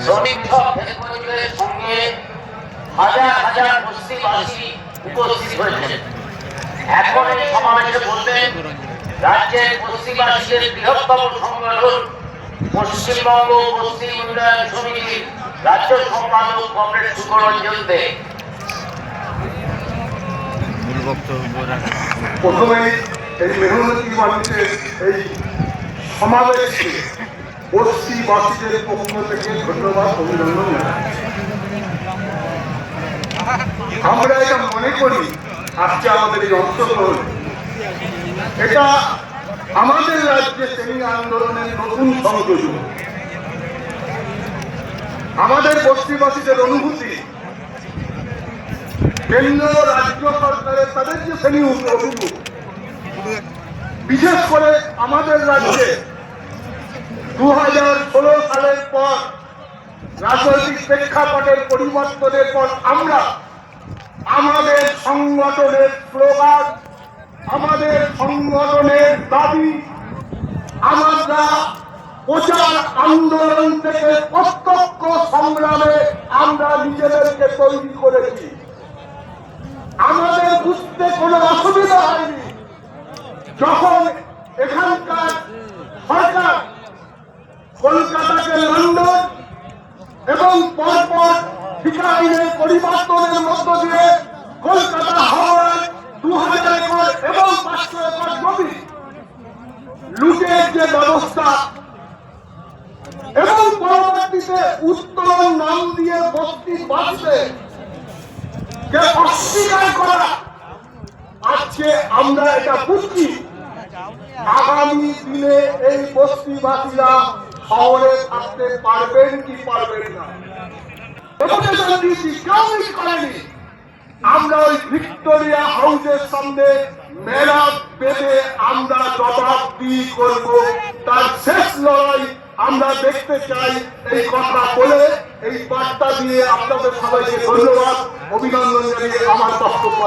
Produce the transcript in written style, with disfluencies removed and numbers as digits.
শ্রমিক সঙ্গে হাজার হাজার বস্তিবাসী উপস্থিত হয়েছেন। এখন এই সমাবেশে বলবেন রাজ্যের বস্তিবাসীদের বৃহত্তম সংগঠন পশ্চিমবঙ্গ পশ্চিম উন্নয়ন সমিতির রাজ্য সম্পাদক কমরেড সুকরঞ্জন দে। প্রথমে এই মেহনতি মানুষের এই সমাবেশকে বস্তিবাসীদের পক্ষ থেকে ধন্যবাদ, অভিনন্দন জানাচ্ছি। আমরা এটা মনে করি আজকে আমাদের এই অংশগ্রহণ এটা আমাদের রাজ্যে শ্রেণী আন্দোলনের নতুন সংযোজন। আমাদের বস্তিবাসীদের অনুভূতি কেন্দ্র রাজ্য সরকারের তাদের যে শ্রেণী অনুভূতি, বিশেষ করে আমাদের রাজ্যে 2016 সালের পর রাজনৈতিক প্রেক্ষাপটের পরিবর্তনের পর আমরা আমাদের সংগঠনের স্লোগান, আমাদের সংগঠনের দাবি আমরা প্রচার আন্দোলন থেকে প্রত্যক্ষ সংগ্রামে আমরা নিজেদেরকে তৈরি করেছি। আমাদের বুঝতে কোনো অসুবিধা হয়নি যখন এখানকার সরকার কলকাতাকে লন্ডন এবং পরপর ঠিকা আইনের পরিবর্তনের মধ্য দিয়ে কলকাতা হাওড়ার 2000 একর এবং 500 একর জমি লুটের যে ব্যবস্থা এবং পরবর্তীতে উত্তোলন নাম দিয়ে বস্তি বাঁচতে কে অস্বীকার করা, আজকে আমরা এটা বুঝছি আগামী দিনে এই বস্তিবাসীরা শহরে থাকতে পারবেন কি পারবেন না। আমরা ওই ভিক্টোরিয়া হাউসের সামনে মেলা বেঁধে আমরা জবাবদিহি করব, তার শেষ লড়াই আমরা দেখতে চাই। এই কথা বলে এই বার্তা দিয়ে আপনাদের সবাইকে ধন্যবাদ, অভিনন্দন জানিয়ে আমার বক্তব্য